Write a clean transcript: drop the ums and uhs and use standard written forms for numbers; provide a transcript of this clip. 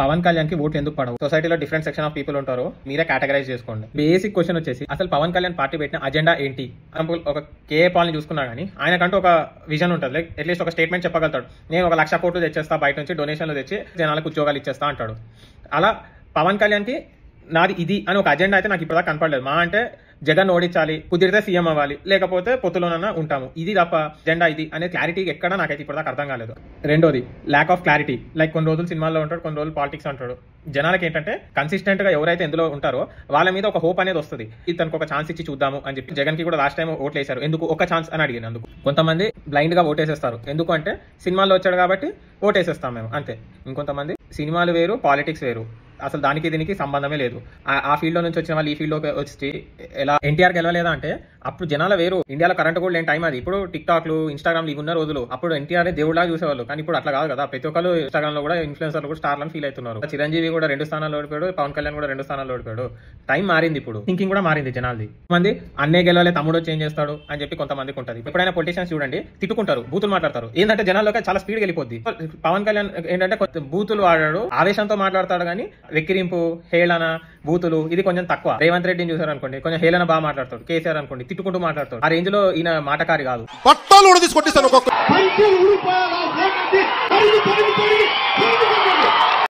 పవన్ కళ్యాణ్ కి ఓట్లు ఎందుకు పడవు? సొసైటీలో డిఫరెంట్ సెక్షన్ ఆఫ్ పీపుల్ ఉంటారు, మీరే కేటగరైజ్ చేసుకోండి. బేసిక్ క్వశ్చన్ వచ్చేసి అసలు పవన్ కళ్యాణ్ పార్టీ పెట్టిన అజెండా ఏంటి? ఎగ్జాంపుల్ ఒక కేఏ పాల్ ని చూసుకున్నా కానీ ఆయనకంటూ ఒక విజన్ ఉంటుంది. లైక్ అట్లీస్ట్ ఒక స్టేట్మెంట్ చెప్పగలుగుతాడు, నేను 1,00,000 కోట్లు తెచ్చేస్తా, బయట నుంచి డొనేషన్లు తెచ్చి జనాలకు ఉద్యోగాలు ఇచ్చేస్తా అంటాడు. అలా పవన్ కళ్యాణ్ కి నాది ఇది అని ఒక అజెండా అయితే నాకు ఇప్పటిదాకా కనపడలేదు. మా అంటే జగన్ ఓడించాలి, కుదిరితే సీఎం అవ్వాలి, లేకపోతే పొత్తులోనన్నా ఉంటాము, ఇది తప్ప అజెండా ఇది అనే క్లారిటీ ఎక్కడ నాకైతే ఇప్పటిదాకా అర్థం కాలేదు. రెండోది ల్యాక్ ఆఫ్ క్లారిటీ. లైక్ కొన్ని రోజులు సినిమాల్లో ఉంటాడు, కొన్ని రోజులు పాలిటిక్స్ అంటాడు. జనాలకి ఏంటంటే కన్సిస్టెంట్ గా ఎవరైతే ఎందులో ఉంటారో వాళ్ళ మీద ఒక హోప్ అనేది వస్తుంది, ఇతనికి ఒక ఛాన్స్ ఇచ్చి చూద్దాము అని చెప్పి. జగన్ కి కూడా లాస్ట్ టైం ఓట్లు వేశారు, ఎందుకు ఒక ఛాన్స్ అని అడిగినందుకు. కొంతమంది బ్లైండ్ గా ఓటేసేస్తారు, ఎందుకు అంటే సినిమాల్లో వచ్చాడు కాబట్టి ఓటేసేస్తాం మేము అంతే. ఇంకొంతమంది సినిమాలు వేరు, పాలిటిక్స్ వేరు, అసలు దానికి దీనికి సంబంధమే లేదు. ఆ ఫీల్డ్ లో నుంచి వచ్చిన వాళ్ళు ఈ ఫీల్డ్ లోకి వచ్చి ఎలా ఎన్టీఆర్ గెలవలేదా అంటే అప్పుడు జనాల వేరు, ఇండియాలో కరెంట్ కూడా లేని టైం అది. ఇప్పుడు టిక్ టాక్లు, ఇన్స్టాగ్రామ్ ఇవి ఉన్న రోజులు. అప్పుడు ఎన్టీఆర్ దేవుడిలా చూసేవాళ్ళు, కానీ ఇప్పుడు అట్లా కాదు కదా. ప్రతి ఒక్కరు ఇన్స్టాగ్రామ్ లో కూడా ఇన్ఫ్లుయెన్సర్లు కూడా స్టార్లను ఫీల్ అవుతున్నారు. చిరంజీవి కూడా 2 స్థానాల్లో ఓడిపోయాడు, పవన్ కళ్యాణ్ కూడా 2 స్థానాల్లో ఓడిపోయాడు. టైం మారింది, ఇప్పుడు థింకింగ్ కూడా మారింది జనాలది. మంది అన్నే గెలవలే తమ్ముడు చేంజ్ చేస్తాడు అని చెప్పి కొంతమందికి ఉంటుంది. ఎప్పుడైనా పొలిటీషియన్స్ చూడండి తిట్టుకుంటారు, బూతులు మాట్లాడతారు. ఏంటంటే జనాల్లోకి చాలా స్పీడ్ వెళ్ళిపోద్ది. పవన్ కళ్యాణ్ ఏంటంటే బూతులు వాడాడు, ఆవేశంతో మాట్లాడతాడు, కానీ వెక్కిరింపు, హేళన, బూతులు ఇది కొంచెం తక్కువ. రేవంత్ రెడ్డిని చూసారు అనుకోండి, కొంచెం హేళన బాగా మాట్లాడతాడు. కేసీఆర్ అనుకోండి తిట్టుకుంటూ మాట్లాడతాడు. ఆ రేంజ్ లో ఈయన మాటకారి కాదు. పట్టాలు తీసుకొట్టిస్తాను.